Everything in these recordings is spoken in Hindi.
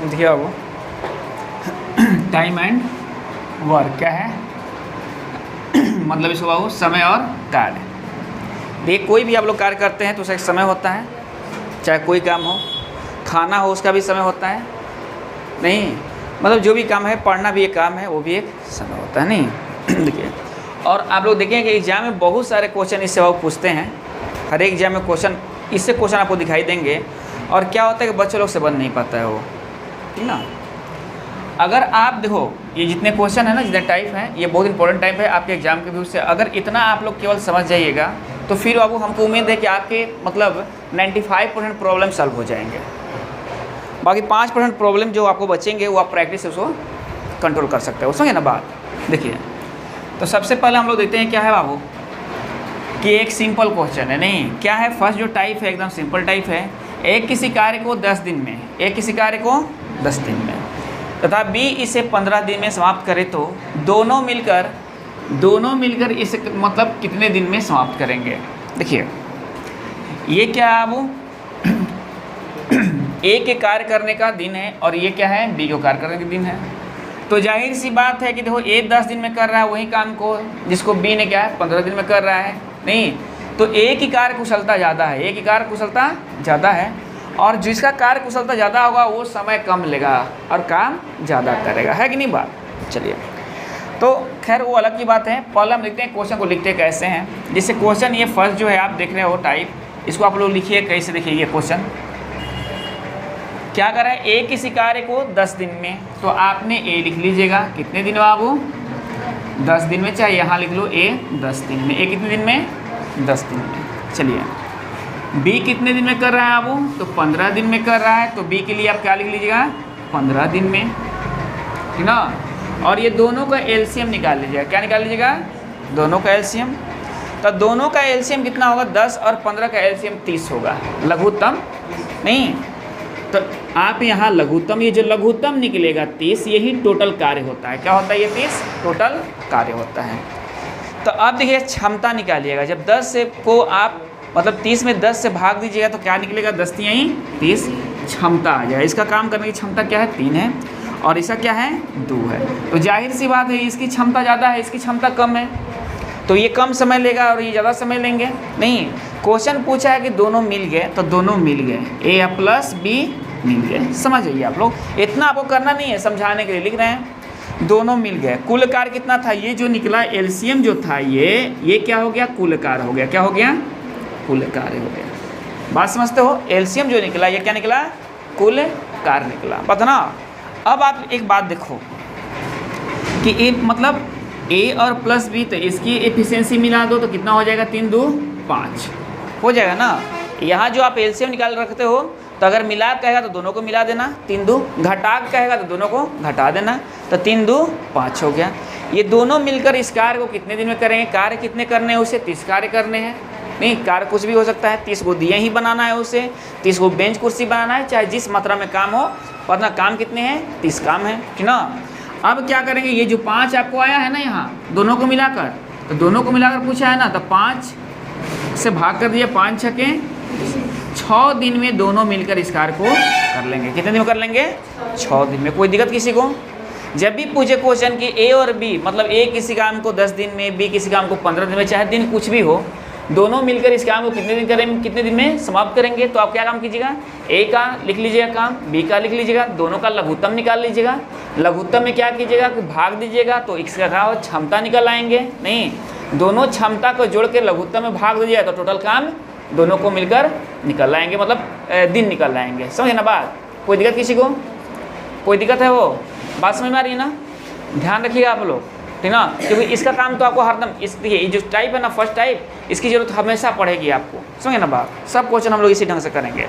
देखिए वो टाइम एंड वर्क क्या है मतलब इसको बाबू समय और कार्य। देखिए कोई भी आप लोग कार्य करते हैं तो उसका एक समय होता है, चाहे कोई काम हो, खाना हो उसका भी समय होता है, नहीं मतलब जो भी काम है, पढ़ना भी एक काम है, वो भी एक समय होता है, नहीं। देखिए और आप लोग देखें कि एग्जाम में बहुत सारे क्वेश्चन इससे वो पूछते हैं, हर एक एग्जाम में क्वेश्चन इससे क्वेश्चन आपको दिखाई देंगे। और क्या होता है कि बच्चे लोग से बन नहीं पाता है वो, ठीक ना। अगर आप देखो ये जितने क्वेश्चन है ना, जितने टाइप हैं, ये बहुत इंपॉर्टेंट टाइप है आपके एग्जाम के व्यू से। अगर इतना आप लोग केवल समझ जाइएगा तो फिर बाबू हमको उम्मीद है कि आपके मतलब 95% प्रॉब्लम सॉल्व हो जाएंगे। बाकी 5% प्रॉब्लम जो आपको बचेंगे वो आप प्रैक्टिस से उसको कंट्रोल कर सकते हो, समझे ना बात। देखिए तो सबसे पहले हम लोग देखते हैं क्या है बाबू कि एक सिंपल क्वेश्चन है, नहीं क्या है, फर्स्ट जो टाइप है एकदम सिंपल टाइप है। एक किसी कार्य को 10 दिन में, एक किसी कार्य को 10 दिन में तथा बी इसे 15 दिन में समाप्त करे तो दोनों मिलकर इसे मतलब कितने दिन में समाप्त करेंगे। देखिए ये क्या है वो ए के कार्य करने का दिन है और ये क्या है, बी को कार्य करने का दिन है। तो जाहिर सी बात है कि देखो ए 10 दिन में कर रहा है वही काम को जिसको बी ने क्या है 15 दिन में कर रहा है, नहीं तो ए की कार्य कुशलता ज़्यादा है, ए की कार्य कुशलता ज़्यादा है और जिसका कार्य कुशलता ज़्यादा होगा वो समय कम लेगा और काम ज़्यादा करेगा, है कि नहीं बात। चलिए तो खैर वो अलग की बात है। पहले हम लिखते हैं क्वेश्चन को, लिखते कैसे हैं। जैसे क्वेश्चन ये फर्स्ट जो है आप देख रहे हो टाइप, इसको आप लोग लिखिए कैसे। देखिए ये क्वेश्चन क्या कर रहा है, ए किसी कार्य को 10 दिन में, तो आपने ए लिख लीजिएगा कितने दिन बाबू 10 दिन में, चाहे यहाँ लिख लो ए 10 दिन में, ए कितने दिन में 10 दिन में। चलिए बी कितने दिन में कर रहा है बाबू, तो 15 दिन में कर रहा है, तो बी के लिए आप क्या लिख लीजिएगा 15 दिन में, ठीक ना। और ये दोनों का एलसीएम निकाल लीजिएगा, क्या निकाल लीजिएगा दोनों का एलसीएम। तो दोनों का एलसीएम कितना होगा 10 और 15 का एलसीएम 30 होगा, लघुत्तम नहीं। तो आप यहाँ लघुत्तम, ये जो लघुत्तम निकलेगा 30, यही टोटल कार्य होता है। क्या होता है ये 30 टोटल कार्य होता है। तो अब देखिए क्षमता निकालिएगा, जब 10 से को आप मतलब 30 में 10 से भाग दीजिएगा तो क्या निकलेगा 10 यहीं 30 क्षमता आ जाए। इसका काम करने की क्षमता क्या है 3 है और इसका क्या है 2 है। तो जाहिर सी बात है इसकी क्षमता ज़्यादा है, इसकी क्षमता कम है, तो ये कम समय लेगा और ये ज़्यादा समय लेंगे। नहीं क्वेश्चन पूछा है कि दोनों मिल गए, तो दोनों मिल गए, ए प्लस बी मिल गए। समझ जाइए आप लोग, इतना आपको करना नहीं है, समझाने के लिए लिख रहे हैं। दोनों मिल गए, कुल कार्य कितना था, ये जो निकला एलसीएम जो था ये क्या हो गया कुल कार्य हो गया, क्या हो गया कुल कार्य हो गया। बात समझते हो, एलसीएम जो निकला ये क्या निकला कुल कार्य निकला, पता ना। अब आप एक बात देखो कि ए मतलब ए और प्लस बी, तो इसकी एफिशिएंसी मिला दो तो कितना हो जाएगा 3 2 5 हो जाएगा ना। यहाँ जो आप एलसीएम निकाल रखते हो तो अगर मिला कहेगा तो दोनों को मिला देना, 3 2, घटा कहेगा तो दोनों को घटा देना, तो 3 2 5 हो गया। ये दोनों मिलकर इस कार्य को कितने दिन में करेंगे, कार्य कितने करने हैं उसे 30 कार्य करने हैं। नहीं कार्य कुछ भी हो सकता है, 30 को दिए ही बनाना है उसे, 30 को बेंच कुर्सी बनाना है, चाहे जिस मात्रा में काम हो, वरना काम कितने हैं 30 काम है, ठीक ना। अब क्या करेंगे, ये जो 5 आपको आया है ना यहाँ दोनों को मिलाकर, तो दोनों को मिलाकर पूछा है ना, तो 5 से भाग कर दिया, 5 छके 6 दिन में दोनों मिलकर इस कार्य को कर लेंगे। कितने दिन में कर लेंगे 6 दिन में। कोई दिक्कत किसी को, जब भी पूछे क्वेश्चन कि ए और बी मतलब ए किसी काम को 10 दिन में, बी किसी काम को 15 दिन में, चाहे दिन कुछ भी हो, दोनों मिलकर इस काम को कितने दिन करेंगे, कितने दिन में समाप्त करेंगे, तो आप क्या काम कीजिएगा, ए का लिख लीजिएगा काम, बी का लिख लीजिएगा, दोनों का लघुत्तम निकाल लीजिएगा। लघुत्तम में क्या कीजिएगा कि भाग दीजिएगा तो इसका क्या हो क्षमता निकल आएंगे। नहीं दोनों क्षमता को जोड़ के लघुत्तम में भाग दीजिएगा तो टोटल काम दोनों को मिलकर निकल आएंगे, मतलब दिन निकल आएंगे। समझे ना बात, कोई दिक्कत किसी को, कोई दिक्कत है, वो बात समझ में आ रही है ना। ध्यान रखिएगा आप लोग, ठीक ना, क्योंकि इसका काम तो आपको हरदम इस देखिए जो टाइप है ना फर्स्ट टाइप, इसकी जरूरत हमेशा पड़ेगी आपको। समझे ना बात, सब क्वेश्चन हम लोग इसी ढंग से करेंगे।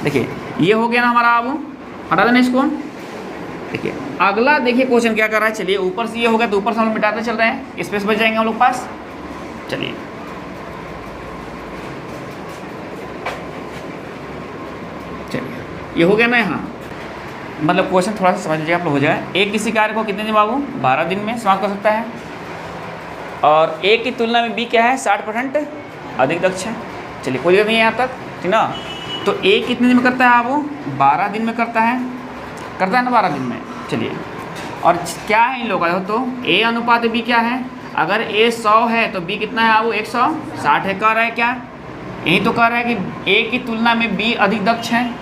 देखिए ये हो गया ना हमारा, अब हटा देना इसको। देखिए अगला देखिए क्वेश्चन क्या कर रहा है, चलिए ऊपर से ये हो गया तो ऊपर से हम लोग मिटाते चल रहे हैं, स्पेस बच जाएंगे हम लोग पास। चलिए ये हो गया ना यहाँ, मतलब क्वेश्चन थोड़ा सा समझ लीजिए आप लोग, हो जाए। एक किसी कार्य को कितने दिन बाबू 12 दिन में समाप्त कर सकता है, और ए की तुलना में बी क्या है 60% अधिक दक्ष है। चलिए कोई दिक्कत नहीं है यहाँ तक, ठीक ना। तो ए कितने दिन में करता है बाबू 12 दिन में करता है, करता है ना 12 दिन में। चलिए, और क्या है इन लोगों का, तो A अनुपात B क्या है, अगर A 100 है तो B कितना है वो 160 है। कह रहा है क्या, यही तो कह रहा है कि A की तुलना में B अधिक दक्ष है,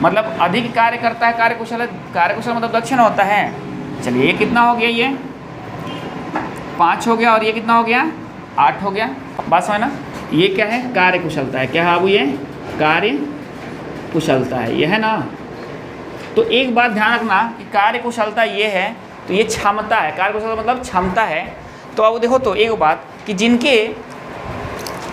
मतलब अधिक कार्य करता है, कार्यकुशल मतलब दक्ष होता है। चलिए, ये कितना हो गया, ये 5 हो गया, और ये कितना हो गया 8 हो गया। बात समझ ना, ये क्या है, कार्यकुशलता है। क्या है बाबू, ये कार्य कुशलता है, ये है ना। तो एक बात ध्यान रखना कि कार्य कुशलता ये है, तो ये क्षमता है, कार्य कुशलता मतलब क्षमता है। तो अब देखो, तो एक बात कि जिनके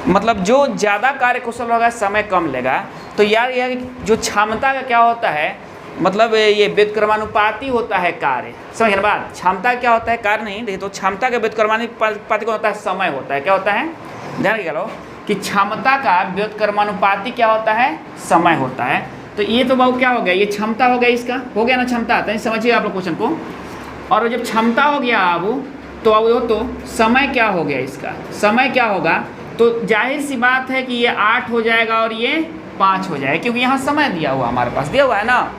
मतलब जो ज़्यादा कार्य कुशल होगा समय कम लेगा, तो यार यह जो क्षमता का क्या होता है, मतलब ये व्युत्क्रमानुपाती होता है कार्य। समझ ना बात, क्षमता क्या होता है, कार्य नहीं। देखिए, तो क्षमता का व्युत्क्रमानुपाती होता है समय होता है। क्या होता है, ध्यान रखिए लो कि क्षमता का व्युत्क्रमानुपाती क्या होता है, समय होता है। तो ये तो बाबू क्या हो गया, ये क्षमता हो गया, इसका हो गया ना क्षमता। तो समझिए आप लोग क्वेश्चन को। और जब क्षमता हो गया बाबू, तो अब वो तो समय क्या हो गया, इसका समय क्या होगा, तो जाहिर सी बात है कि ये 8 हो जाएगा और ये 5 हो जाएगा, क्योंकि यहाँ समय दिया हुआ हमारे पास दिया हुआ है ना।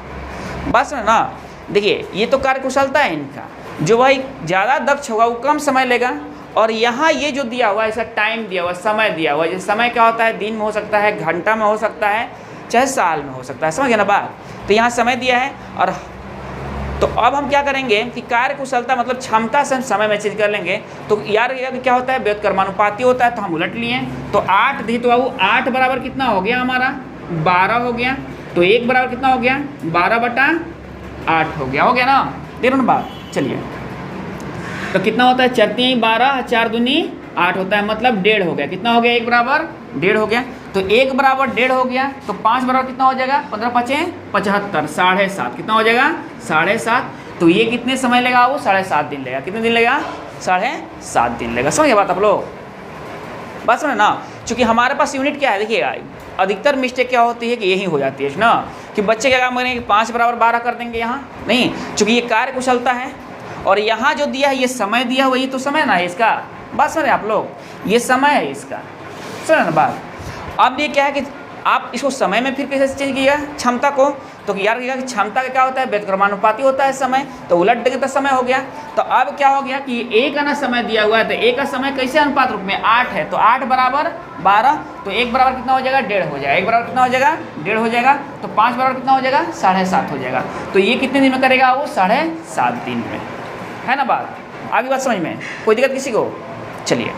बस ना, देखिए ये तो कार्यकुशलता है इनका, जो भाई ज़्यादा दक्ष होगा वो कम समय लेगा। और यहाँ ये जो दिया हुआ है, इसका टाइम दिया हुआ है, समय दिया हुआ है। जैसे समय क्या होता है, दिन में हो सकता है, घंटा में हो सकता है, चाहे साल में हो सकता है। समझ गए ना बात। तो यहाँ समय दिया है। और तो अब हम क्या करेंगे कि कार्य कुशलता मतलब क्षमता से हम समय में चेंज कर लेंगे। तो यार ये क्या होता है, व्युत्क्रमानुपाती होता है, तो हम उलट लिए। तो 8 दी, तो बाबू 8 बराबर कितना हो गया हमारा, 12 हो गया। तो 1 बराबर कितना हो गया, 12/8 हो गया ना। देखो ना बात। चलिए, तो कितना होता है, 4 × 12, 4 दूनी 8 होता है, मतलब 1.5 हो गया। कितना हो गया, 1 बराबर 1.5 हो गया। तो 1 बराबर 1.5 हो गया, तो 5 बराबर कितना हो जाएगा, 15 × 5 = 75, 7.5। कितना हो जाएगा, 7.5। तो ये कितने समय लेगा, वो 7.5 दिन लेगा। कितने दिन लेगा, 7.5 दिन लेगा। समझिए बात आप लोग, बात समझे ना। चूँकि हमारे पास यूनिट क्या है, देखिएगा अधिकतर मिस्टेक क्या होती है कि यही हो जाती है ना, कि बच्चे क्या काम करेंगे, 5 बराबर 12 कर देंगे। यहाँ नहीं, चूँकि ये कार्य कुशलता है, और यहाँ जो दिया है ये समय दिया हुआ, ये तो समय ना है इसका। बात समझ रहे आप लोग, ये समय है इसका, सुना ना बात। अब ये क्या है कि आप इसको समय में फिर कैसे चेंज किया क्षमता को, तो यार कि क्षमता का क्या होता है, व्युत्क्रमानुपाती होता है समय, तो उलट देंगे तो समय हो गया। तो अब क्या हो गया कि A का ना समय दिया हुआ है, तो A का समय कैसे अनुपात रूप में 8 है, तो 8 बराबर 12। तो 1 बराबर कितना हो जाएगा, 1.5 हो जाएगा। 1 बराबर कितना हो जाएगा, 1.5 हो जाएगा। तो 5 बराबर कितना हो जाएगा, 7.5 हो जाएगा। तो ये कितने दिन में करेगा, वो 7.5 दिन में, है ना बात। आगे बात समझ में, कोई दिक्कत किसी को। चलिए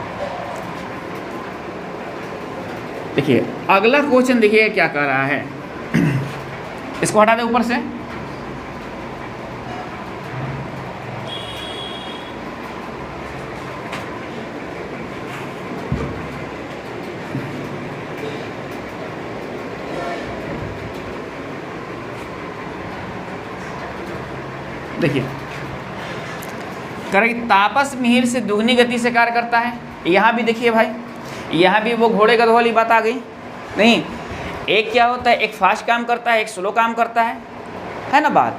देखिए अगला क्वेश्चन, देखिए क्या कर रहा है। इसको हटा दे ऊपर से। देखिए करें, तापस मिहिर से दुगनी गति से कार्य करता है। यहाँ भी देखिए भाई, यहाँ भी वो घोड़े गधे वाली बात आ गई। नहीं, एक क्या होता है, एक फास्ट काम करता है, एक स्लो काम करता है ना बात।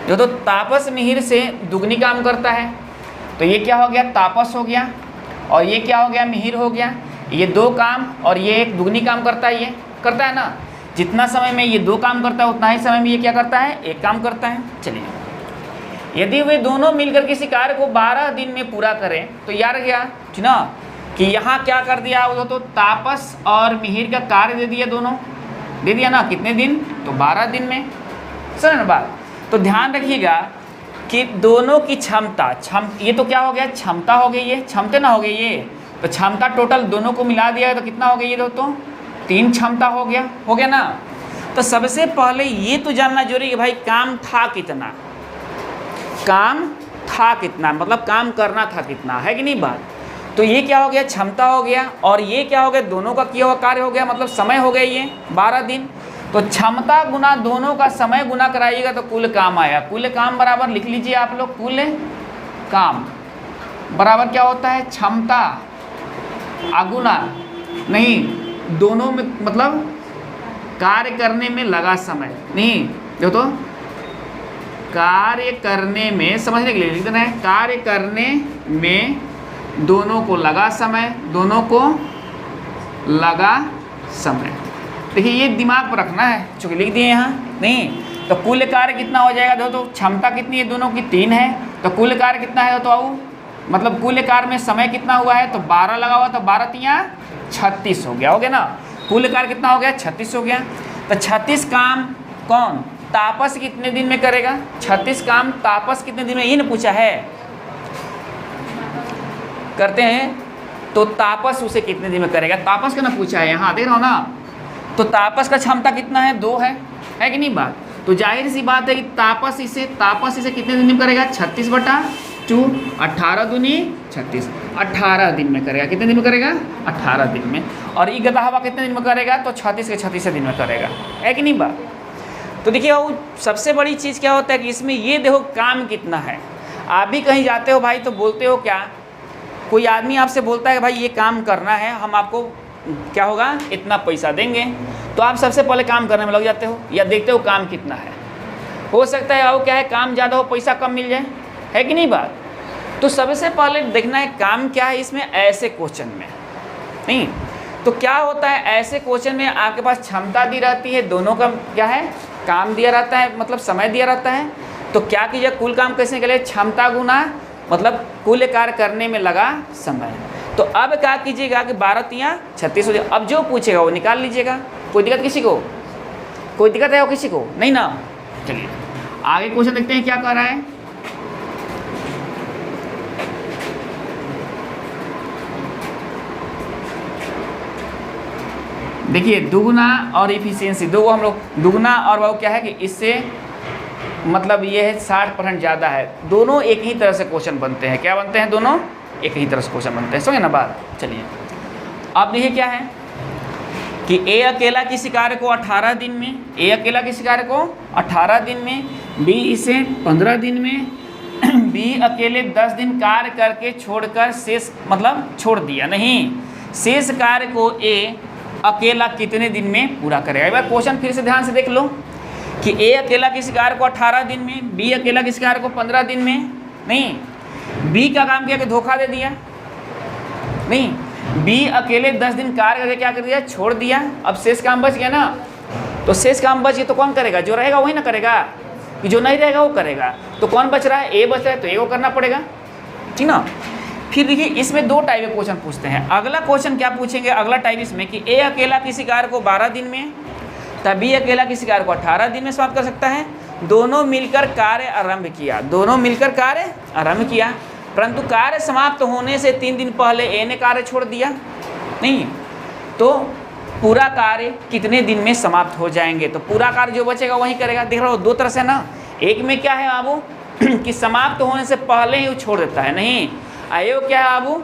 जो तो तापस मिहिर से दुगनी काम करता है, तो ये क्या हो गया, तापस हो गया, और ये क्या हो गया, मिहिर हो गया। ये 2 काम, और ये एक दुगनी काम करता है, ये करता है ना। जितना समय में ये 2 काम करता है, उतना ही समय में ये क्या करता है, 1 काम करता है। चलिए, यदि वे दोनों मिलकर किसी कार्य को 12 दिन में पूरा करें, तो यार क्या ना कि यहाँ क्या कर दिया, वो तो तापस और मिहिर का कार्य दे दिया, दोनों दे दिया ना। कितने दिन, तो 12 दिन में। सुनो ना बात। तो ध्यान रखिएगा कि दोनों की क्षमता, ये तो क्या हो गया, क्षमता हो गई, ये क्षमता ना हो गई ये। तो क्षमता टोटल दोनों को मिला दिया तो कितना हो गया, ये तो 3 क्षमता हो गया ना। तो सबसे पहले ये तो जानना जरूरी है भाई, काम था कितना, मतलब काम करना था कितना, है कि नहीं बात। तो ये क्या हो गया, क्षमता हो गया, और ये क्या हो गया, दोनों का किया हुआ कार्य हो गया, मतलब समय हो गया ये 12 दिन। तो क्षमता गुना दोनों का समय गुना कराइएगा तो कुल काम आया। कुल काम बराबर लिख लीजिए आप लोग, कुल काम बराबर क्या होता है, क्षमता अगुना नहीं, दोनों में मतलब कार्य करने में लगा समय। नहीं देखो, तो कार्य करने में, समझने के लिए लिख देना है, कार्य करने में दोनों को लगा समय, दोनों को लगा समय। देखिए ये दिमाग पर रखना है, चूँकि लिख दिए यहाँ नहीं, तो कुल कार्य कितना हो जाएगा दोस्तों, क्षमता कितनी है दोनों की 3 है, तो कुल कार्य कितना है तो आओ, मतलब कुल कार्य में समय कितना हुआ है तो 12 लगा हुआ, तो 12 तिया 36 हो गया, हो गया ना। कुल कार्य कितना हो गया 36 हो गया। तो 36 काम कौन तापस कितने दिन में करेगा, 36 काम तापस कितने दिन में, ये ना पूछा है, करते हैं तो तापस उसे कितने दिन में करेगा, तापस का ना पूछा है यहाँ, देख रहा हो ना। तो तापस का क्षमता कितना है 2 है कि नहीं बात। तो जाहिर सी बात है कि तापस इसे कितने दिन में करेगा 36/2, 18 दूनी 36, 18 दिन में करेगा। कितने दिन में करेगा 18 दिन में। और ई गदा हवा कितने दिन में करेगा तो 36 के 36 दिन में करेगा, है कि नहीं बात। तो देखिए वो सबसे बड़ी चीज़ क्या होता है कि इसमें ये देखो काम कितना है। आप भी कहीं जाते हो भाई तो बोलते हो क्या, कोई आदमी आपसे बोलता है भाई ये काम करना है, हम आपको क्या होगा इतना पैसा देंगे, तो आप सबसे पहले काम करने में लग जाते हो या देखते हो काम कितना है। हो सकता है वो क्या है काम ज़्यादा हो पैसा कम मिल जाए, है कि नहीं बात। तो सबसे पहले देखना है काम क्या है इसमें, ऐसे क्वेश्चन में नहीं तो क्या होता है, ऐसे क्वेश्चन में आपके पास क्षमता दी रहती है, दोनों का क्या है काम दिया रहता है, मतलब समय दिया रहता है। तो क्या कीजिए कुल काम कैसे निकले, क्षमता गुना मतलब कुल कार्य करने में लगा समय। तो अब क्या कीजिएगा कि 12 तिया 36 हो जाए। अब जो पूछेगा वो निकाल लीजिएगा, कोई दिक्कत किसी को, कोई दिक्कत है वो किसी को नहीं ना। चलिए आगे क्वेश्चन देखते हैं क्या कर रहा है। देखिए दुगुना और इफिशियंसी दो हम लोग, दुगुना और वो क्या है कि इससे मतलब ये है 60% ज़्यादा है। दोनों एक ही तरह से क्वेश्चन बनते हैं, क्या बनते हैं दोनों एक ही तरह से क्वेश्चन बनते हैं, समझे ना बात। चलिए अब देखिए क्या है कि ए अकेला किसी कार्य को 18 दिन में, ए अकेला किसी कार्य को 18 दिन में, बी इसे 15 दिन में, बी अकेले 10 दिन कार्य करके छोड़कर शेष मतलब छोड़ दिया नहीं, शेष कार्य को ए अकेला कितने दिन में पूरा करेगा। एक बार क्वेश्चन फिर से ध्यान से देख लो कि ए अकेला किसी कार्य को 18 दिन में, बी अकेला किसी कार्य को 15 दिन में, नहीं बी का काम किया कि धोखा दे दिया, नहीं बी अकेले 10 दिन कार्य करके क्या कर दिया छोड़ दिया। अब शेष काम बच गया ना, तो शेष काम बच गया तो कौन करेगा, जो रहेगा वही ना करेगा, कि जो नहीं रहेगा वो करेगा। तो कौन बच रहा है, ए बच रहा है तो ए को करना पड़ेगा, ठीक ना। फिर देखिए इसमें 2 टाइप के क्वेश्चन पूछते हैं। अगला क्वेश्चन क्या पूछेंगे, अगला टाइप इसमें कि ए अकेला किसी कार्य को 12 दिन में तब बी अकेला किसी कार्य को 18 दिन में समाप्त कर सकता है। दोनों मिलकर कार्य आरंभ किया, दोनों मिलकर कार्य आरंभ किया, परंतु कार्य समाप्त होने से 3 दिन पहले ए ने कार्य छोड़ दिया नहीं, तो पूरा कार्य कितने दिन में समाप्त हो जाएंगे। तो पूरा कार्य जो बचेगा वही करेगा। देख रहे हो 2 तरह से ना, एक में क्या है बाबू कि समाप्त होने से पहले ही वो छोड़ देता है, नहीं आयो क्या है बाबू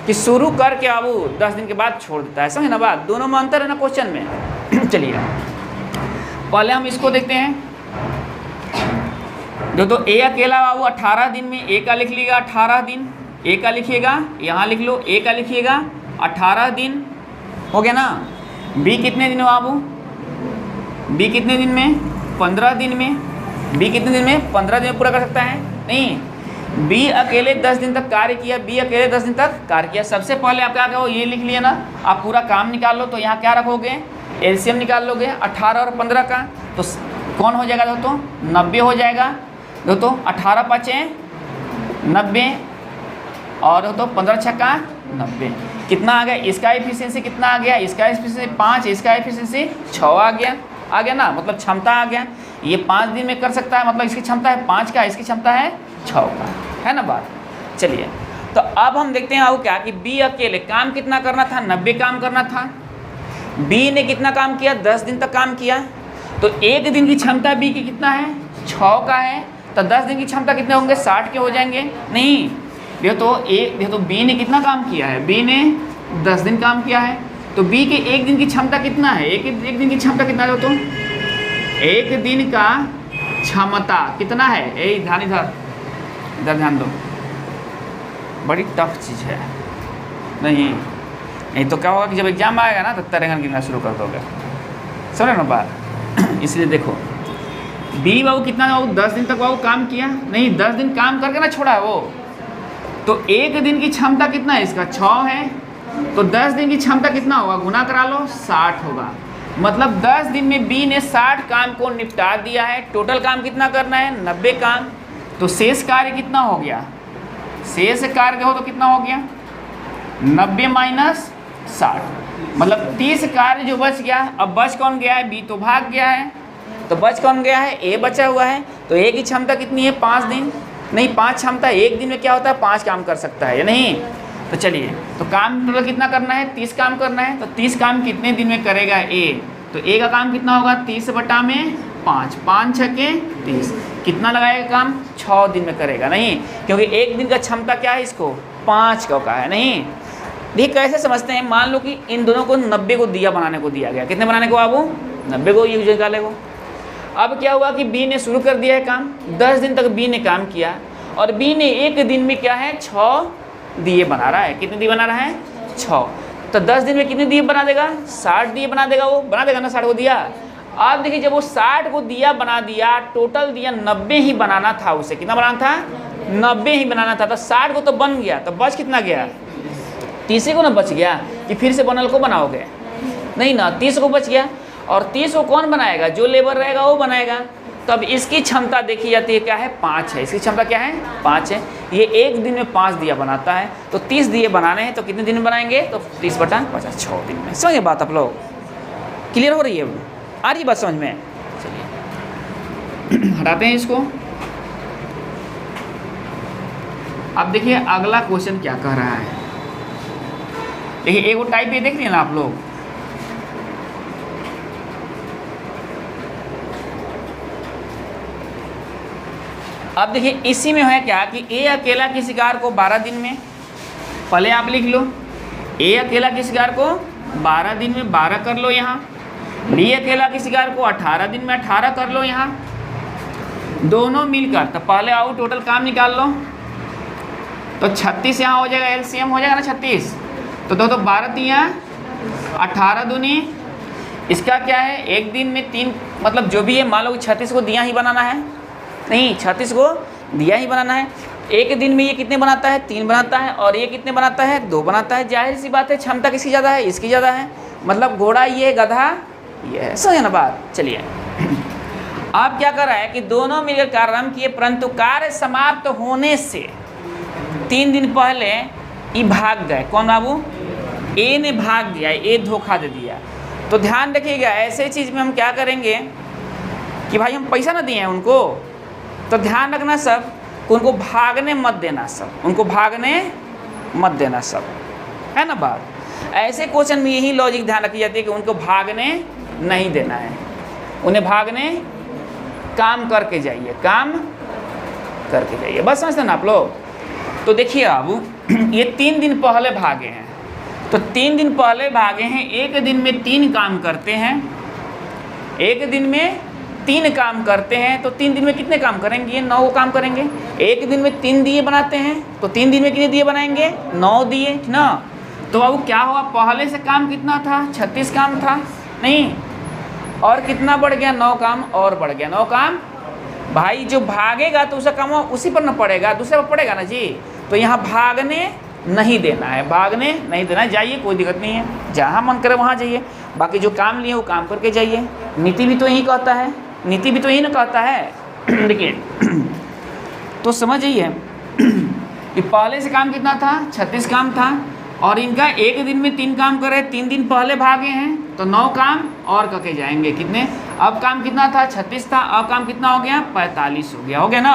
कि शुरू करके बाबू 10 दिन के बाद छोड़ देता है, समझे ना बात। दोनों में अंतर है ना क्वेश्चन में। चलिए पहले हम इसको देखते हैं। तो ए अकेला बाबू 18 दिन में, ए का लिख लीजिएगा 18 दिन, ए का लिखिएगा यहाँ लिख लो, ए का लिखिएगा 18 दिन हो गया ना। बी कितने दिन बाबू, बी कितने दिन में 15 दिन में, बी कितने दिन में 15 दिन में पूरा कर सकता है नहीं। बी अकेले 10 दिन तक कार्य किया, बी अकेले 10 दिन तक कार्य किया। सबसे पहले आप क्या करो ये लिख लिया ना, आप पूरा काम निकाल लो। तो यहाँ क्या रखोगे, एलसीएम निकाल लोगे 18 और 15 का, तो कौन हो जाएगा दोस्तों 90 हो जाएगा दोस्तों। 18 5 90 और दोस्तों 15 छक्का 90, कितना आ गया, इसका एफिशिएंसी कितना आ गया, इसका एफिशिएंसी 5, इसका एफिशिएंसी 6 आ गया ना, मतलब क्षमता आ गया। ये 5 दिन में कर सकता है, मतलब इसकी क्षमता है 5 का, इसकी क्षमता है 6 का, है ना बात। चलिए तो अब हम देखते हैं क्या कि बी अकेले काम कितना करना था, 90 काम करना था। बी ने कितना काम किया, 10 दिन तक काम किया। तो 1 दिन की क्षमता बी की कितना है 6 का है, तो 10 दिन की क्षमता कितने होंगे 60 के हो जाएंगे नहीं। देखो तो बी ने कितना काम किया है, बी ने 10 दिन काम किया है, तो बी के 1 दिन की क्षमता कितना है, एक दिन की क्षमता कितना है दोस्तों, 1 दिन का क्षमता कितना है, इधर ध्यान दो, बड़ी टफ चीज़ है नहीं तो क्या होगा कि जब एग्जाम आएगा ना तो तरंगन गिनना शुरू कर दोगे, समझ ना बात। इसलिए देखो बी बाबू कितना बाबू 10 दिन तक बाबू काम किया नहीं, 10 दिन काम करके ना छोड़ा है वो, तो 1 दिन की क्षमता कितना है इसका 6 है, तो 10 दिन की क्षमता कितना होगा गुना करा लो 60 होगा। मतलब 10 दिन में बी ने 60 काम को निपटा दिया है। टोटल काम कितना करना है? 90 काम। तो शेष कार्य कितना हो गया? शेष कार्य हो तो कितना हो गया? 90 माइनस 60, मतलब 30 कार्य जो बच गया। अब बच कौन गया है? बी तो भाग गया है। तो बच कौन गया है? ए बचा हुआ है। तो ए की क्षमता कितनी है? 5 दिन। नहीं, 5 क्षमता, एक दिन में क्या होता है? 5 काम कर सकता है या नहीं? तो चलिए, तो काम टोटल कितना करना है? 30 काम करना है। तो 30 काम कितने दिन में करेगा ए? तो ए का काम कितना होगा? 30 बटा में 5, 5 छके 30। कितना लगाएगा काम? 6 दिन में करेगा, नहीं? क्योंकि एक दिन का क्षमता क्या है? इसको 5 का है, नहीं? देखिए कैसे समझते हैं। मान लो कि इन दोनों को 90 को दिया बनाने को दिया गया। कितने बनाने को बाबू? 90 को यूज निकाले को। अब क्या हुआ कि बी ने शुरू कर दिया है काम। 10 दिन तक बी ने काम किया और बी ने एक दिन में क्या है? 6 दिए बना रहा है। कितने दिए बना रहा है? 6। तो 10 दिन में कितने दिए बना देगा? 60 दिए बना देगा। वो बना देगा ना 60 को दिया। अब देखिए, जब वो 60 को दिया बना दिया, टोटल दिया 90 ही बनाना था उसे। कितना बनाना था? 90 ही बनाना था। तो 60 को तो बन गया, तो बच कितना गया? 30 को ना बच गया कि फिर से बनल को बनाओगे? नहीं ना, 30 को बच गया। और 30 को कौन बनाएगा? जो लेबर रहेगा वो बनाएगा। तो अब इसकी क्षमता देखी जाती है क्या है? 5 है। इसकी क्षमता क्या है? 5 है। ये एक दिन में 5 दिया बनाता है। तो 30 दिए बनाने हैं, तो कितने दिन में बनाएंगे? तो 30 बटा 50, 6 दिन में। समझे बात आप लोग? क्लियर हो रही है? आ रही बात समझ में? चलिए हटाते हैं इसको। अब देखिए अगला क्वेश्चन क्या कह रहा है। देखिए एक वो टाइप ये देख रही है ना आप लोग। अब देखिए इसी में है क्या कि ए अकेला किसी कार्य को 12 दिन में, पहले आप लिख लो, ए अकेला किसी कार्य को 12 दिन में 12 कर लो यहाँ। बी अकेला किसी कार्य को 18 दिन में 18 कर लो यहाँ, दोनों मिलकर। तो पहले आओ टोटल काम निकाल लो। तो 36 यहाँ हो जाएगा, एलसीएम हो जाएगा ना 36। तो 12 दिया 18 दूनी, इसका क्या है? एक दिन में 3, मतलब जो भी है, मान लो 36 को दिया ही बनाना है। नहीं, 36 को दिया ही बनाना है। एक दिन में ये कितने बनाता है? 3 बनाता है। और ये कितने बनाता है? 2 बनाता है। जाहिर सी बात है क्षमता किसकी ज़्यादा है? इसकी ज़्यादा है। मतलब घोड़ा ये, गधा ये है। समझे ना बात? चलिए अब क्या कर रहा है कि दोनों मिलकर कार्य किए, परंतु कार्य समाप्त होने से 3 दिन पहले ये भाग गए। कौन बाबू? ए ने भाग दिया, ए धोखा दे दिया। तो ध्यान रखिएगा, ऐसे चीज़ में हम क्या करेंगे कि भाई हम पैसा ना दिए हैं उनको, तो ध्यान रखना सब, उनको भागने मत देना सब, उनको भागने मत देना सब, है ना बात? ऐसे क्वेश्चन में यही लॉजिक ध्यान रखी जाती है कि उनको भागने नहीं देना है, उन्हें भागने, काम करके जाइए, काम करके जाइए। बस समझते ना आप लोग? तो देखिए अब ये 3 दिन पहले भागे हैं, तो 3 दिन पहले भागे हैं, एक दिन में 3 काम करते हैं, एक दिन में 3 काम करते हैं। तो 3 दिन में कितने काम करेंगे? ये 9 काम करेंगे। एक दिन में 3 दिए बनाते हैं, तो 3 दिन में कितने दिए बनाएंगे? 9 दिए ना। तो अब क्या हुआ? पहले से काम कितना था? 36 काम था, नहीं, और कितना बढ़ गया? 9 काम और बढ़ गया। 9 काम भाई जो भागेगा तो उसका काम उसी पर न पड़ेगा, दूसरे पर पड़ेगा ना जी। तो यहाँ भागने नहीं देना है, भागने नहीं देना है। जाइए, कोई दिक्कत नहीं है, जहाँ मन करे वहाँ जाइए। बाकी जो काम लिए वो काम करके जाइए। नीति भी तो यही कहता है, नीति भी तो यही ना कहता है। देखिए तो समझ जाइए कि पहले से काम कितना था? 36 काम था, और इनका एक दिन में 3 काम करे, 3 दिन पहले भागे हैं, तो 9 काम और करके जाएंगे। कितने? अब काम कितना था? 36 था, अब काम कितना हो गया? 45 हो गया ना।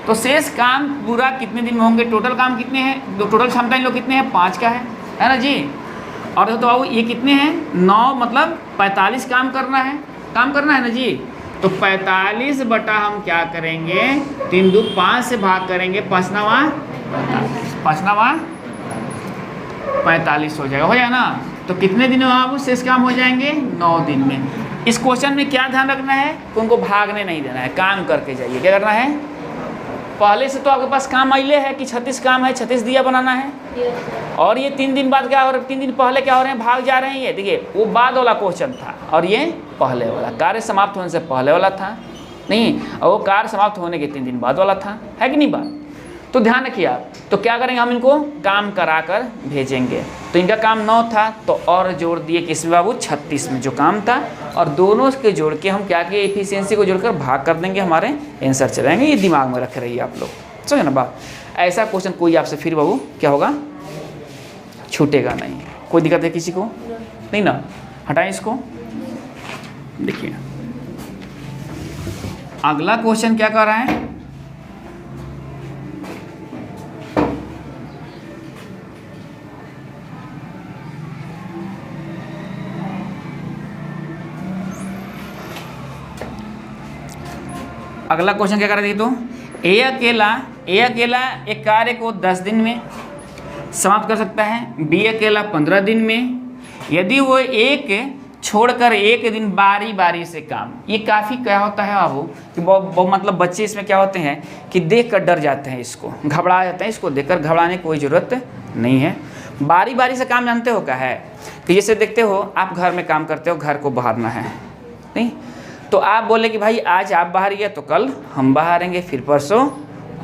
तो शेष काम पूरा कितने दिन में होंगे? टोटल काम कितने हैं? टोटल क्षमता इन लोग कितने हैं? 5 का है ना जी। और तो अब ये कितने हैं? 9, मतलब 45 काम करना है ना जी। तो 45 बटा हम क्या करेंगे? 3 2 5 से भाग करेंगे, 5 9 45 हो जाएगा ना। तो कितने दिन में आप शेष काम हो जाएंगे? 9 दिन में। इस क्वेश्चन में क्या ध्यान रखना है कि उनको भागने नहीं देना है, काम करके जाइए। क्या करना है? पहले से तो आपके पास काम आइले है कि 36 काम है, 36 दिया बनाना है। और ये 3 दिन बाद क्या हो रहा है? 3 दिन पहले क्या हो रहे हैं? भाग जा रहे हैं। ये देखिए वो बाद वाला क्वेश्चन था, और ये पहले वाला, कार्य समाप्त होने से पहले वाला था, नहीं, और वो कार्य समाप्त होने के 3 दिन बाद वाला था, है कि नहीं बात? तो ध्यान रखिए आप, तो क्या करेंगे हम इनको काम करा कर भेजेंगे। तो इनका काम 9 था तो और जोड़ दिए किसमें बाबू 36 में जो काम था, और दोनों के जोड़ के हम क्या किए एफिशिएंसी को जोड़कर भाग कर देंगे, हमारे आंसर चलेंगे। ये दिमाग में रख रही है आप लोग, समझे ना बात। ऐसा क्वेश्चन कोई आपसे फिर बाबू क्या होगा, छूटेगा नहीं। कोई दिक्कत है किसी को नहीं ना, हटाएं इसको। देखिए अगला क्वेश्चन क्या कर रहा है, अगला क्वेश्चन क्या कर रहे थे, तो ए अकेला एक कार्य को 10 दिन में समाप्त कर सकता है, बी अकेला 15 दिन में, यदि वो एक छोड़कर एक दिन बारी बारी से काम। ये काफ़ी क्या होता है बाबू कि मतलब बच्चे इसमें क्या होते हैं कि देख कर डर जाते हैं, इसको घबरा जाते हैं। इसको देखकर घबराने की कोई ज़रूरत नहीं है। बारी बारी से काम जानते हो क्या है कि जैसे देखते हो आप घर में काम करते हो, घर को बहारना है नहीं, तो आप बोले कि भाई आज आप बहारिए तो कल हम बहारेंगे, फिर परसों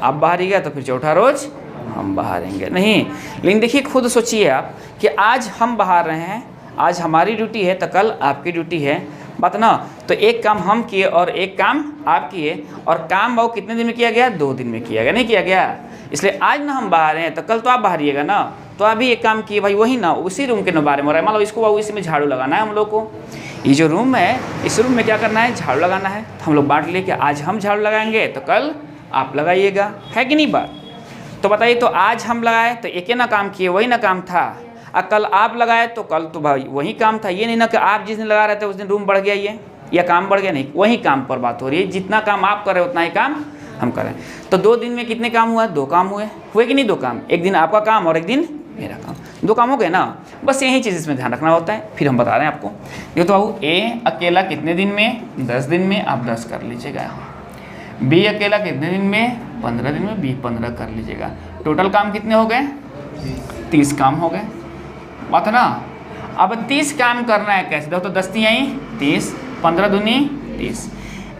आप बहारिएगा तो फिर चौथा रोज हम बहारेंगे नहीं। लेकिन देखिए खुद सोचिए आप कि आज हम बहार रहे हैं, आज हमारी ड्यूटी है तो कल आपकी ड्यूटी है, बात ना। तो एक काम हम किए और एक काम आप किए, और काम वो कितने दिन में किया गया, 2 दिन में किया गया, नहीं किया गया। इसलिए आज ना हम बाहर हैं तो कल तो आप बाहरिएगा ना। तो अभी एक काम किए भाई, वही ना उसी रूम के बारे में हो रहा है, मतलब इसको इसी में झाड़ू लगाना है हम लोग को। ये जो रूम है इस रूम में क्या करना है, झाड़ू लगाना है। तो हम लोग बांट लिए कि आज हम झाड़ू लगाएंगे तो कल आप लगाइएगा, है कि नहीं बात। तो बताइए, तो आज हम लगाए तो एक ही ना काम किए, वही ना काम था, और कल आप लगाए तो कल तो भाई वही काम था। ये नहीं ना कि आप जिस दिन लगा रहे थे उस दिन रूम बढ़ गया ये या काम बढ़ गया, नहीं, वही काम पर बात हो रही है। जितना काम आप कर रहे हो उतना ही काम हम करें। तो 2 दिन में कितने काम हुआ, 2 काम हुए कि नहीं, 2 काम। एक दिन आपका काम और एक दिन मेरा काम, 2 काम हो गए ना। बस यही चीज़ इसमें ध्यान रखना होता है। फिर हम बता रहे हैं आपको। ये तो बाबू ए अकेला कितने दिन में, 10 दिन में, आप 10 कर लीजिएगा। बी अकेला कितने दिन में, 15 दिन में, बी 15 कर लीजिएगा। टोटल काम कितने हो गए, 30 काम हो गए, बात है ना। अब 30 काम करना है कैसे, देखो तो 10 × 30, 15 दूनी 30।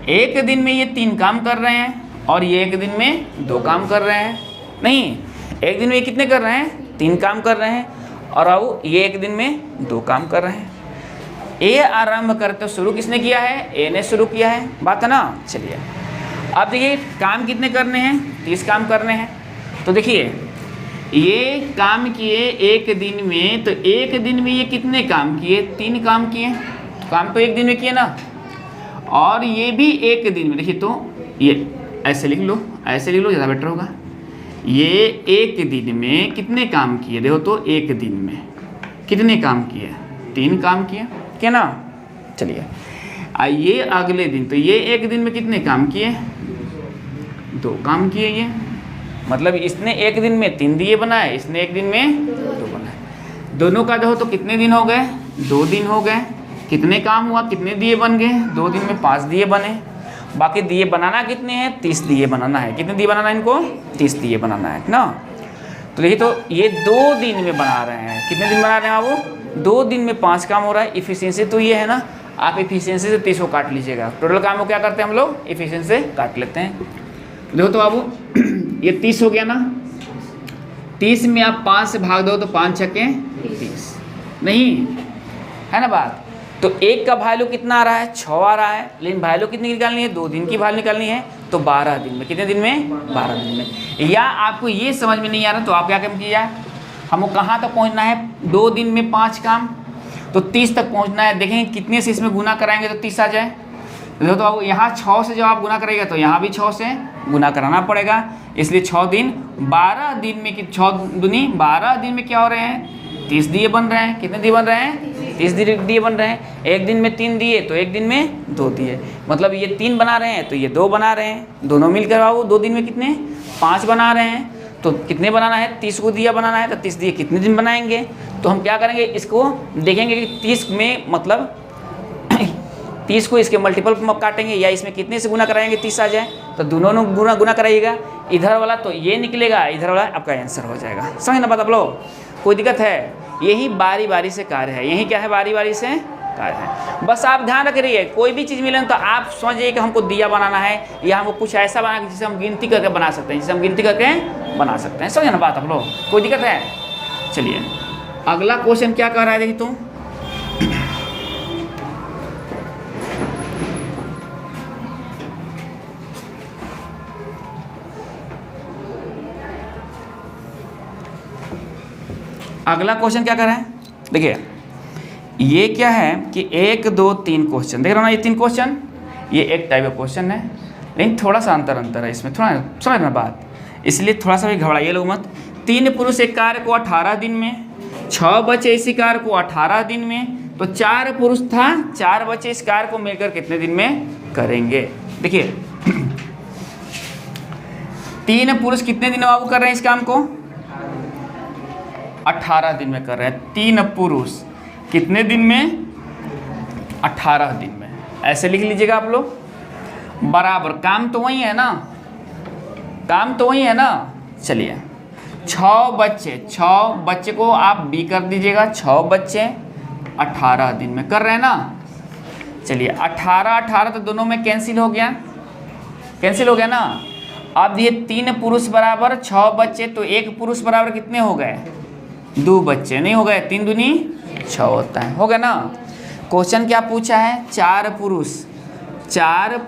एक दिन में ये 3 काम कर रहे हैं और ये एक दिन में 2 काम कर रहे हैं, नहीं, एक दिन में ये कितने कर रहे हैं, 3 काम कर रहे हैं, और अब ये एक दिन में 2 काम कर रहे हैं। ए आरंभ करते शुरू किसने किया है, ए ने शुरू किया है, बात है ना। चलिए अब देखिए काम कितने करने हैं, 30 काम करने हैं। तो देखिए ये काम किए एक दिन में, तो एक दिन में ये कितने काम किए, 3 काम किए। तो काम तो एक दिन में किए ना, और ये भी एक दिन में। देखिए तो ये ऐसे लिख लो, ऐसे लिख लो, ज़्यादा बेटर होगा। ये एक दिन में कितने काम किए, देखो तो एक दिन में कितने काम किए, 3 काम किए, क्या ना। चलिए आइए अगले दिन, तो ये एक दिन में कितने काम किए, 2 काम किए। ये मतलब इसने एक दिन में 3 दिए बनाए, इसने एक दिन में 2 बनाए। दोनों का देखो तो कितने दिन हो गए, 2 दिन हो गए। कितने काम हुआ, कितने दिए बन गए, 2 दिन में 5 दिए बने। बाकी दिए बनाना कितने हैं, 30 दिए बनाना है। कितने दिए बनाना है इनको, 30 दिए बनाना है ना। तो देखिए तो ये 2 दिन में बना रहे हैं। कितने दिन बना रहे हैं वो, 2 दिन में 5 काम हो रहा है। इफिशियंसी तो ये है ना, आप इफिशियंसी से 30 को काट लीजिएगा। टोटल काम को क्या करते हैं हम लोग, इफिशियंसी से काट लेते हैं। देखो तो बाबू ये 30 हो गया ना, 30 में आप 5 से भाग दो तो 5 छक्के 30, नहीं है ना बात। तो एक का वैल्यू कितना आ रहा है, 6 आ रहा है। लेकिन वैल्यू कितनी निकालनी है, 2 दिन की वैल्यू निकालनी है, तो 12 दिन में। कितने दिन में, 12 दिन में। या आपको ये समझ में नहीं आ रहा तो आप क्या काम किया, हमको कहाँ तक पहुँचना है, 2 दिन में 5 काम, तो 30 तक पहुँचना है। देखेंगे कितने से इसमें गुना कराएंगे तो 30 आ जाए। देखो तो अब यहाँ 6 से जब आप गुना करेगा तो यहाँ भी 6 से गुना कराना पड़ेगा। इसलिए 6 दिन, 12 दिन में कि 6 दूनी 12 दिन में क्या हो रहे हैं, 30 दिए बन रहे हैं। कितने दिए बन रहे हैं, 30 दिए बन रहे हैं। एक दिन में 3 दिए तो एक दिन में 2 दिए, मतलब ये 3 बना रहे हैं तो ये 2 बना रहे हैं। दोनों मिलकर बाबू 2 दिन में कितने, 5 बना रहे हैं। तो कितने बनाना है, 30 को दिया बनाना है, तो 30 दिए कितने दिन बनाएंगे। तो हम क्या करेंगे, इसको देखेंगे कि 30 में मतलब 30 को इसके मल्टीपल काटेंगे या इसमें कितने से गुना कराएंगे 30 आ जाए। तो दोनों गुना कराइएगा, इधर वाला तो ये निकलेगा, इधर वाला आपका आंसर हो जाएगा। समझ ना बात आप लोग, कोई दिक्कत है। यही बारी बारी से कार्य है, यही क्या है, बारी बारी से कार्य है। बस आप ध्यान रख रही है, कोई भी चीज़ मिले तो आप समझिए कि हमको दिया बनाना है या हमको कुछ ऐसा बनाना है जिसे हम गिनती करके बना सकते हैं, जिसे हम गिनती करके बना सकते हैं। समझे ना बात आप लोग, कोई दिक्कत है? चलिए अगला क्वेश्चन क्या कह रहा है देखिए तो, अगला क्वेश्चन क्या कर रहा है देखिए, ये क्या है कि 1 2 3 क्वेश्चन देख रहे हो ना, ये 3 क्वेश्चन, ये एक टाइप का क्वेश्चन है, लेकिन थोड़ा सा अंतर है इसमें, थोड़ा समझना बात, इसलिए थोड़ा सा भी घबराइए लोग मत। 3 पुरुष एक कार्य को 18 दिन में, 6 बच्चे इसी कार्य को 18 दिन में, तो 4 पुरुष था, 4 बच्चे इस कार्य को मिलकर कितने दिन में करेंगे? देखिए 3 पुरुष कितने दिन में बाबू कर रहे हैं इस काम को? 18 दिन में कर रहे हैं। 3 पुरुष कितने दिन में? 18 दिन में। ऐसे लिख लीजिएगा आप लोग, बराबर काम तो वही है ना, काम तो वही है ना। चलिए 6 बच्चे को आप बी कर दीजिएगा, 6 बच्चे 18 दिन में कर रहे हैं ना। चलिए 18 तो दोनों में कैंसिल हो गया, ना। अब ये 3 पुरुष बराबर 6 बच्चे, तो 1 पुरुष बराबर कितने हो गए? 2 बच्चे नहीं हो गए, 3 दूनी 6 होता है, हो गया ना। क्वेश्चन क्या पूछा है? 4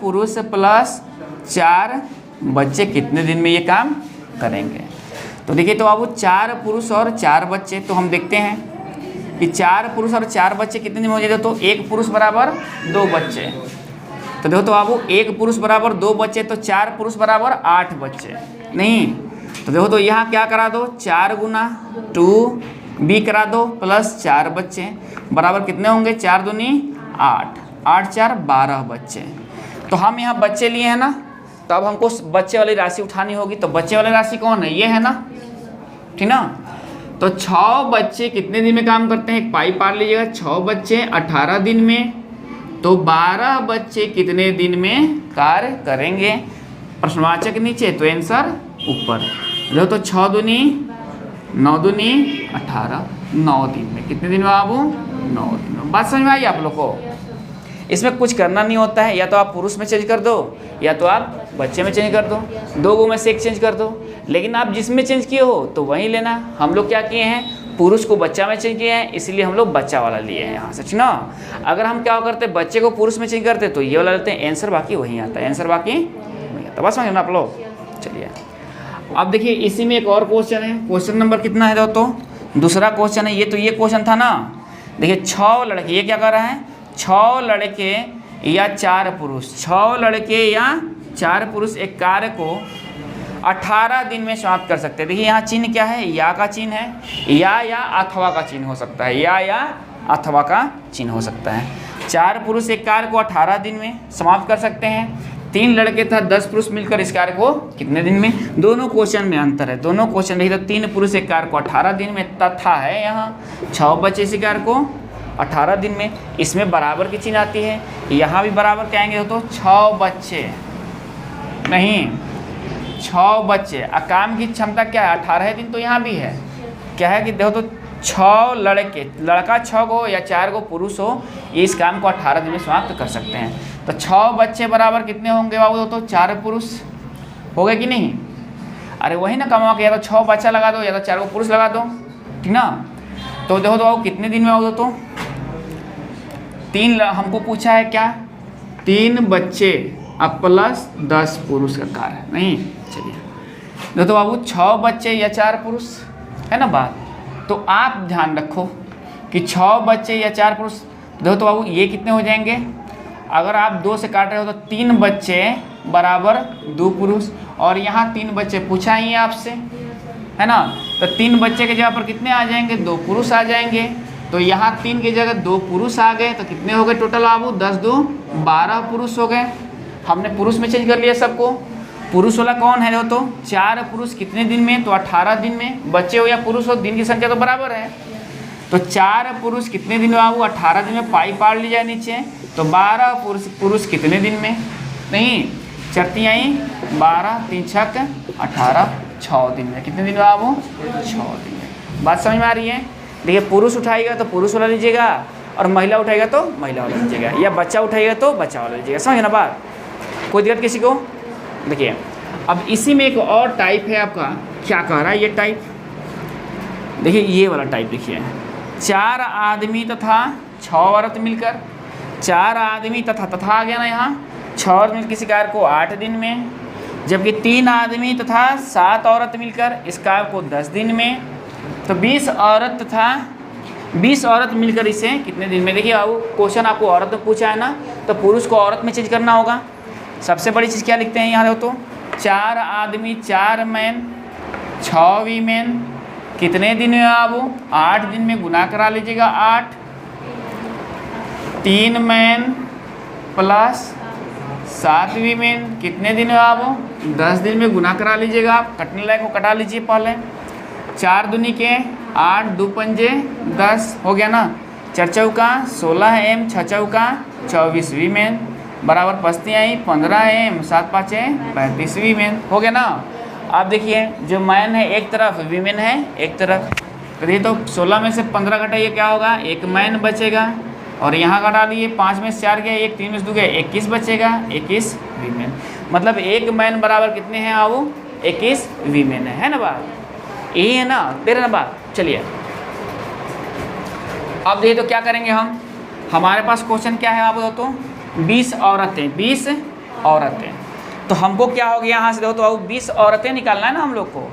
पुरुष प्लस 4 बच्चे कितने दिन में ये काम करेंगे? तो देखिए तो बाबू 4 पुरुष और 4 बच्चे, तो हम देखते हैं कि 4 पुरुष और 4 बच्चे कितने दिन में हो जाएगा, तो 1 पुरुष बराबर 2 बच्चे, तो देखो तो बाबू 1 पुरुष बराबर 2 बच्चे, तो 4 पुरुष बराबर 8 बच्चे नहीं, तो देखो तो यहाँ क्या करा दो, 4 गुना 2 बी करा दो प्लस 4 बच्चे बराबर कितने होंगे? 4 दूनी 8, 8 4 12 बच्चे। तो हम यहाँ बच्चे लिए हैं ना, तो अब हमको बच्चे वाली राशि उठानी होगी, तो बच्चे वाली राशि कौन है? ये है ना, ठीक ना। तो 6 बच्चे कितने दिन में काम करते हैं? एक पाई पार लीजिएगा, 6 बच्चे 18 दिन में, तो 12 बच्चे कितने दिन में कार्य करेंगे? प्रश्नवाचक नीचे तो आंसर ऊपर। देखो तो 6 दूनी 9 दूनी 18, 9 दिन में कितने दिन में बाबू? 9 दिन में। बात समझ में आई आप लोग को? इसमें कुछ करना नहीं होता है, या तो आप पुरुष में चेंज कर दो या तो आप बच्चे में चेंज कर दो, 2 में से एक चेंज कर दो, लेकिन आप जिसमें चेंज किए हो तो वही लेना। हम लोग क्या किए हैं? पुरुष को बच्चा में चेंज किए हैं, इसलिए हम लोग बच्चा वाला लिए हैं यहाँ से ना। अगर हम क्या करते बच्चे को पुरुष में चेंज करते तो ये वाला लेते हैं, आंसर बाकी वहीं आता है, आंसर बाकी वहीं आता है। बस समझना आप लोग। चलिए अब देखिए इसी में एक और क्वेश्चन है, क्वेश्चन नंबर कितना है तो दूसरा क्वेश्चन है ये। तो ये क्वेश्चन था ना, देखिए 6 लड़के, ये क्या कर रहा है? 6 लड़के या 4 पुरुष, 6 लड़के या 4 पुरुष एक कार्य को 18 दिन में समाप्त कर सकते हैं। देखिए यहाँ चिन्ह क्या है? या का चिन्ह है, या अथवा का चिन्ह हो सकता है, या अथवा का चिन्ह हो सकता है। 4 पुरुष एक कार्य को 18 दिन में समाप्त कर सकते हैं। 3 लड़के तथा 10 पुरुष मिलकर इस कार्य को कितने दिन में? दोनों क्वेश्चन में अंतर है, दोनों क्वेश्चन देखिए तो 3 पुरुष एक कार्य को 18 दिन में, तथा है यहाँ 6 बच्चे इसी कार्य को 18 दिन में। इसमें बराबर की चिन्ह आती है, यहाँ भी बराबर क्या आएंगे तो 6 बच्चे नहीं 6 बच्चे। काम की क्षमता क्या है? 18 दिन, तो यहाँ भी है क्या है कि देखो तो 6 लड़के, लड़का 6 को या 4 को पुरुष हो, ये इस काम को 18 दिन में समाप्त कर सकते हैं। तो 6 बच्चे बराबर कितने होंगे बाबू? तो 4 पुरुष हो गए कि नहीं? अरे वही ना कमा के, या तो 6 बच्चा लगा दो या तो 4 को पुरुष लगा दो, ठीक ना। तो देखो तो बाबू कितने दिन में आओ तो 3 हमको पूछा है क्या? 3 बच्चे अब प्लस 10 पुरुष का कार्य नहीं। चलिए देखो तो बाबू 6 बच्चे या 4 पुरुष है ना बात। तो आप ध्यान रखो कि 6 बच्चे या 4 पुरुष, देखो तो बाबू ये कितने हो जाएंगे? अगर आप 2 से काट रहे हो तो 3 बच्चे बराबर 2 पुरुष, और यहाँ 3 बच्चे पूछा ही है आपसे, है ना। तो 3 बच्चे के जगह पर कितने आ जाएंगे? 2 पुरुष आ जाएंगे। तो यहाँ 3 की जगह 2 पुरुष आ गए, तो कितने हो गए टोटल बाबू? 10 2 12 पुरुष हो गए। हमने पुरुष में चेंज कर लिया सबको। पुरुष वाला कौन है? तो 4 पुरुष कितने दिन में? तो 18 दिन में। बच्चे हो या पुरुष हो, दिन की संख्या तो बराबर है। तो 4 पुरुष कितने दिन में बाबू? 18 दिन में। पाई पार ली जाए नीचे, तो 12 पुरुष कितने दिन में? नहीं, चरती आई 12 3 6 18, 6 दिन में। कितने दिन में बाबू? 6 दिन में। बात समझ में आ रही है? देखिए पुरुष उठाएगा तो पुरुष वाला लीजिएगा, और महिला उठाएगा तो महिला वाला लीजिएगा, या बच्चा उठाएगा तो बच्चा वाला लीजिएगा। समझ ना बात? कोई दिक्कत किसी को? देखिए अब इसी में एक और टाइप है आपका क्या कह रहा है ये टाइप, देखिए ये वाला टाइप देखिए, 4 आदमी तथा 6 औरत मिलकर, 4 आदमी तथा आ गया ना यहाँ, 6 औरत मिलकर किसी कार्य को 8 दिन में, जबकि 3 आदमी तथा 7 औरत मिलकर इस कार्य को 10 दिन में। तो 20 औरत मिलकर इसे कितने दिन में। देखिए बाबू क्वेश्चन आपको औरत में पूछा है ना, तो पुरुष को औरत में चेंज करना होगा। सबसे बड़ी चीज़ क्या लिखते हैं यहाँ देखो तो, 4 आदमी 4 मैन 6 वीमेन, कितने दिन में बाबू 8 दिन में, गुना करा लीजिएगा 8, 3 मैन प्लस 7 वीमेन, कितने दिन में बाबू 10 दिन में, गुना करा लीजिएगा आप, कटने लायक को कटा लीजिए पहले, 4 दूनी के 8, 2 पंजे 10 हो गया ना, 4 चौका 16 एम, 6 चौका 24 वीमेन, बराबर पस्ती आई 15 एम, 7 पाँचे 35 वीमेन, हो गया ना। अब देखिए जो मैन है एक तरफ, वीमेन है एक तरफ, तो ये तो 16 में से 15 घटाइए क्या होगा, एक मैन बचेगा, और यहाँ घटा लिए 5 में से 4 गया, 1 3 में से 2 गया, 21 बचेगा, 21 वीमेन। मतलब एक मैन बराबर कितने हैं आओ, 21 वीमेन है ना बात, यही है ना, तेरे ना बात। चलिए अब देखिए तो क्या करेंगे हम, हमारे पास क्वेश्चन क्या है आप तो 20 औरतें, 20 औरतें, तो हमको क्या हो गया यहाँ से देखो तो 20 औरतें निकालना है ना हम लोग को,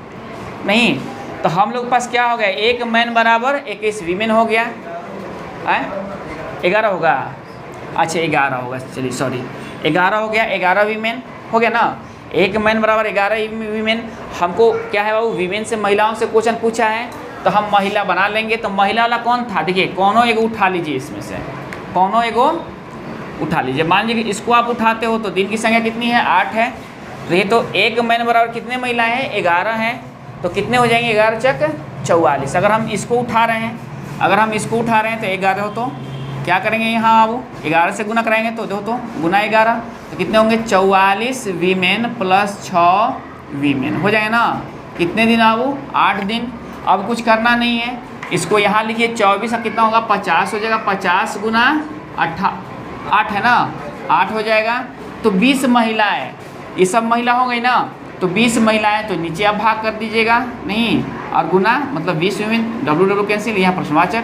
नहीं तो हम लोग के पास क्या हो गया, एक मैन बराबर 21 वीमेन हो गया है, 11 होगा, अच्छा 11 होगा, चलिए सॉरी 11 हो गया, 11 वीमेन हो गया ना, एक मैन बराबर 11 वीमेन। हमको क्या है बाबू, वीमेन से महिलाओं से क्वेश्चन पूछा है, तो हम महिला बना लेंगे। तो महिला वाला कौन था, देखिए कौनों एगो उठा लीजिए, इसमें से कौनों एगो उठा लीजिए। मान लीजिए कि इसको आप उठाते हो तो दिन की संख्या कितनी है, 8 है, तो ये तो एक मैन बराबर कितने महिलाएं हैं, 11 हैं, तो कितने हो जाएंगे, 11 चक 44। अगर हम इसको उठा रहे हैं, अगर हम इसको उठा रहे हैं तो 11 हो, तो क्या करेंगे यहाँ आप 11 से गुना कराएंगे, तो देखो तो गुना 11, तो कितने होंगे 44 वीमेन प्लस 6 वीमेन हो जाएगा ना। कितने दिन आबू, 8 दिन। अब कुछ करना नहीं है, इसको यहाँ लिखिए 24 अब कितना होगा, 50 हो जाएगा, 50 गुना 8 है ना, 8 हो जाएगा। तो 20 महिलाएं, ये सब महिला हो गई ना, तो 20 महिलाएं, तो नीचे आप भाग कर दीजिएगा, नहीं और गुना मतलब 20 वीमेन, डब्ल्यू कैंसिल, यहाँ प्रश्नवाचक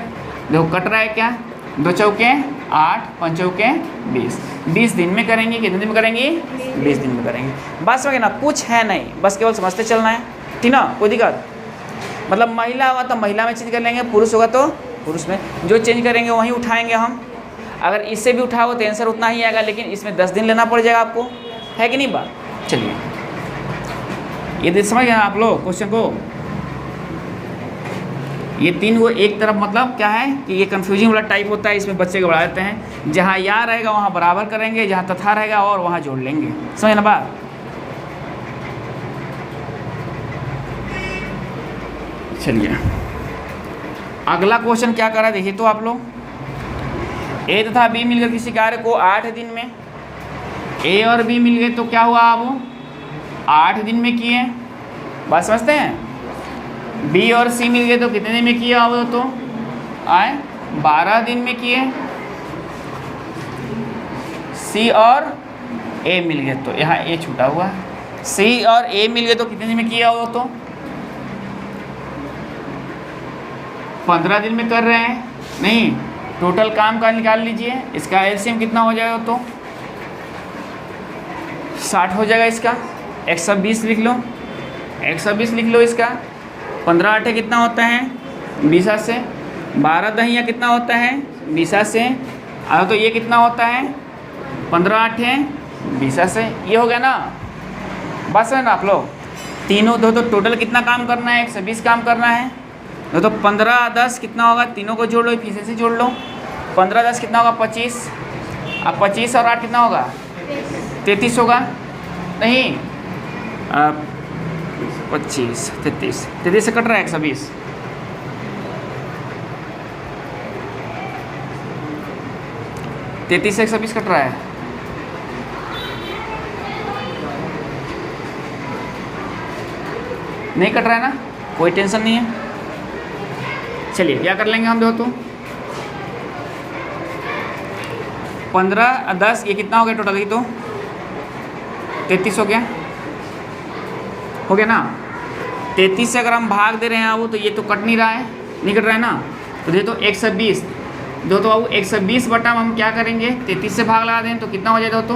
देखो कट रहा है क्या, 2 चौके 8, 5 चौके 20, 20 दिन में करेंगे, कितने दिन में करेंगे, 20 दिन में करेंगे। बस हो गया ना, कुछ है नहीं, बस केवल समझते चलना है, ठीक ना, कोई दिक्कत। मतलब महिला होगा तो महिला में चेंज कर लेंगे, पुरुष होगा तो पुरुष में, जो चेंज करेंगे वहीं उठाएंगे हम। अगर इससे भी उठाओ तो आंसर उतना ही आएगा, लेकिन इसमें 10 दिन लेना पड़ जाएगा आपको, है कि नहीं बात। चलिए ये समझ गए आप लोग क्वेश्चन को, ये 3 वो एक तरफ मतलब क्या है कि ये कंफ्यूजिंग वाला टाइप होता है, इसमें बच्चे को बढ़ा देते हैं, जहाँ या रहेगा वहाँ बराबर करेंगे, जहाँ तथा रहेगा और वहाँ जोड़ लेंगे, समझ ना बात। चलिए अगला क्वेश्चन क्या कर रहा है देखिए तो आप लोग, ए तथा बी मिलकर किसी कार्य को 8 दिन में, ए और बी मिल गए तो क्या हुआ, आप 8 दिन में किए, बात समझते हैं। बी और सी मिल गए तो कितने दिन में किया हो, तो आए 12 दिन में किए। सी और ए मिल गए तो यहाँ ए छूटा हुआ, सी और ए मिल गए तो कितने दिन में किया हो, तो 15 दिन में कर रहे हैं, नहीं टोटल काम का निकाल लीजिए, इसका एलसीएम कितना हो जाएगा, तो 60 हो जाएगा, इसका 120 लिख लो, 120 लिख लो इसका। 15 8 कितना होता है, 20 से, 12 दहिया कितना होता है, 20 से, और तो ये कितना होता है 15 8 20 से, ये हो गया ना। बस है ना आप लोग, तीनों दो तो टोटल कितना काम करना है, 120 काम करना है, तो 15 10 कितना होगा, तीनों को जोड़ लो, फिर से जोड़ लो, 15 10 कितना होगा 25, अब 25 और 8 कितना होगा 33 होगा, नहीं 25 33 से कट रहा है 120, से 120 कट रहा है। नहीं कट रहा है ना, कोई टेंशन नहीं है। चलिए क्या कर लेंगे हम, देखो तो 15 10 ये कितना हो गया टोटल, ये तो 33 हो गया ना। 33 से अगर हम भाग दे रहे हैं बाबू तो ये तो कट नहीं रहा है, नहीं कट रहा है ना, तो ये तो 120, जो तो बाबू 120 बटा हम क्या करेंगे 33 से भाग लगा दें तो कितना हो जाएगा तो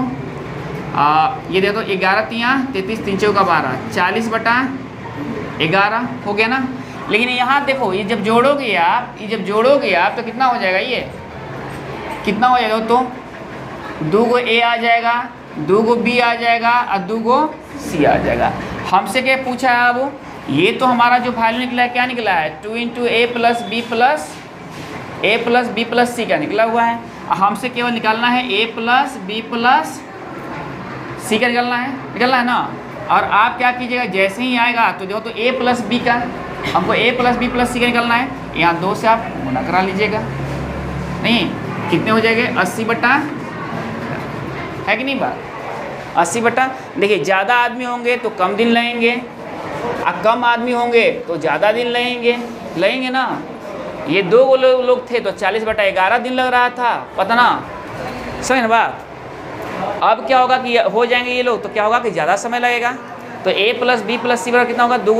ये दे दो 11 तियाँ 33 3 चौका 12 40 बटा 11 हो गया ना। लेकिन यहाँ देखो ये जब जोड़ोगे आप तो कितना हो जाएगा, ये कितना हो जाएगा तो 2 गो ए आ जाएगा, 2 गो बी आ जाएगा और 2 गो सी आ जाएगा। हमसे क्या पूछा है अब, ये तो हमारा जो वैल्यू निकला है क्या निकला है 2 × a + b + c का निकला हुआ है। हमसे केवल निकालना है a + b + c का निकालना है ना। और आप क्या कीजिएगा, जैसे ही आएगा तो देखो तो a + b का, हमको a + b + c का निकालना है, यहाँ 2 से आप गुणा करा लीजिएगा। नहीं कितने हो जाएंगे 80 बटा, है कि नहीं बात 80 बटा। देखिए ज़्यादा आदमी होंगे तो कम दिन लगेंगे और कम आदमी होंगे तो ज़्यादा दिन लगेंगे ना। ये 2 लोग थे तो 40 बटा 11 दिन लग रहा था, पता ना, समझ ना बात। अब क्या होगा कि हो जाएंगे ये लोग तो क्या होगा कि ज़्यादा समय लगेगा, तो a + b + c बराबर कितना होगा 2 ×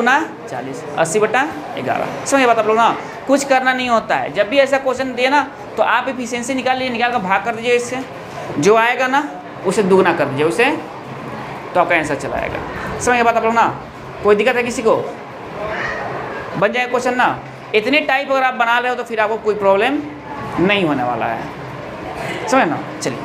40 80 बटा 11। समझ बात आप लोग ना, कुछ करना नहीं होता है। जब भी ऐसा क्वेश्चन दिए ना तो आप एफिशिएंसी निकाल लीजिए, निकाल कर भाग कर दीजिए, इससे जो आएगा ना उसे दुगना कर दीजिए उसे, तो आपका आंसर चला आएगा। समझ बात आप लोग ना, कोई दिक्कत है किसी को, बन जाएगा क्वेश्चन ना। इतने टाइप अगर आप बना रहे हो तो फिर आपको कोई प्रॉब्लम नहीं होने वाला है, समझ ना। चलिए